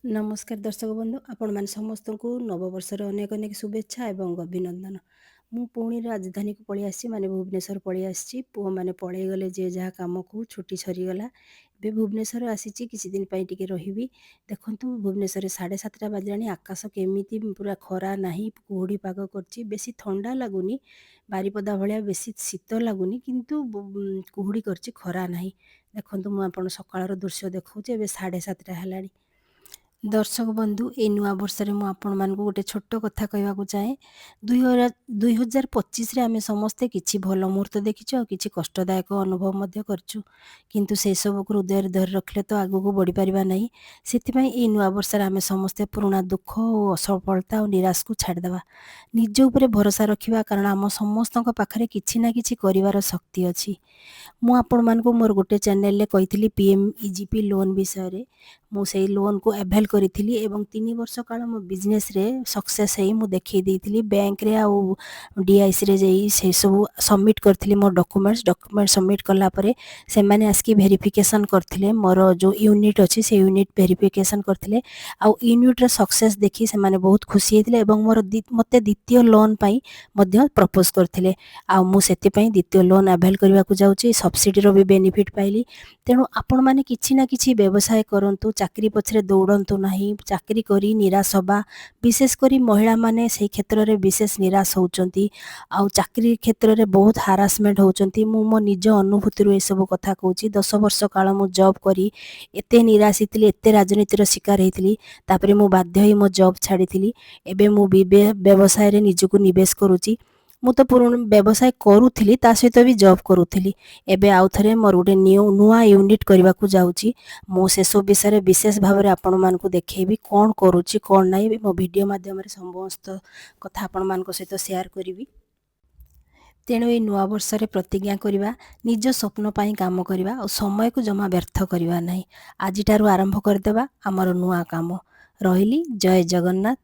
नमस्कार दर्शक बंधु आपण मैंने समस्त को नववर्षर अनेक अनेक शुभेच्छा एवं अभिनंदन। मु पुणी राजधानी को पलि आसी माने भुवनेश्वर पलि आसी पुओ मैंने पलि गले जे जहाँ कम को छुट्टी सरीगला ए भुवनेश्वर आसी किसी दिन टिके रही। देखु भुवनेश्वर 7:30 बाजिलानी आकाश केमी पूरा खरा ना कुहुड़ी पाग कर बेसी ठंडा लगुनि बारिपदा भाया बेसी शीत लगुनि किंतु कुहुड़ी कर खरा ना। देखु मुझे सकाळ दृश्य देखा 7:30 है। दर्शक बंधु ए नुआ वर्ष में मुझे गोटे छोट कथा कहवाक चाहे 2025 आम समस्ते किसी भल मुहूर्त देखीचु और किसी कष्टदायक अनुभव करचु किंतु से सब को हृदय धरी रखले तो आगू को बढ़ी पारिबा नहीं। सेथिपाई ए नुआ वर्ष आम समस्ते पुराना दुख और असफलता और निराश को छाड़देवा निज उपरे भरोसा रखिबा कारण आम समस्त पाखरे किछि ना किछि करिवार शक्ति अछि। मु आपण मानकु मोर गोटे चैनल रे कहिथिली PMEGP लोन विषय रे मु सेई लोन को एभेल करिथिली एवं 3 वर्ष काल मो बिजनेस रे सक्सेस हेई मु देखै देइथिली बैंक रे आ DIC रे जेई से सब सबमिट करथिली मोर डॉक्यूमेंट सबमिट कला परे से माने आस्की वेरिफिकेशन करथिले मोर जो यूनिट अछि से यूनिट वेरिफिकेशन करथिले आ यूनिट रे सक्सेस देखि से माने बहुत खुशी हेतिले एवं मोर मते द्वितीय लोन पई मध्य प्रपोज करथिले आ मु सेति पई द्वितीय लोन एभेल करबा को जाउची सब्सिडी रो भी बेनिफिट पाइली। तेणु आपण माने किछि ना किछि व्यवसाय करंतु चाकरी पछरे दौड़ंतु नाही चाकरी करी निराश होबा विशेष करी महिला माने सेही क्षेत्र रे विशेष निराश होउचंती आ चाकरी क्षेत्र रे बहुत हारासमेंट होउचंती। मु मो निज अनुभूति रो ए सब कथा कहूची 10 वर्ष काल मु जॉब करी एते निराश हितली एते राजनीति रो शिकार हेतली तापरे मु बाध्य होई मो जॉब छाड़ीथिली एबे मु व्यवसाय रे निजको निवेश करूची। मु तो पुराण व्यवसाय करूथिली ता सहित भी जॉब करूथिली एबे आउ थरे मोर गोटे नुआ यूनिट करबा को जाउची मो से सब विषय विशेष भाव में आपण मान को देखैबी कोन करूची कोन नाही मो वीडियो माध्यम रे समस्त कथा आपण मान को सहित शेयर करिवि। तेणु ए नुआ वर्ष रे प्रतिज्ञा करिबा निज स्वप्न पाई काम करिबा और समय को जमा व्यर्थ करिबा नाही। आजिटारु आरंभ करदेबा हमर नुआ काम रहिली। जय जगन्नाथ।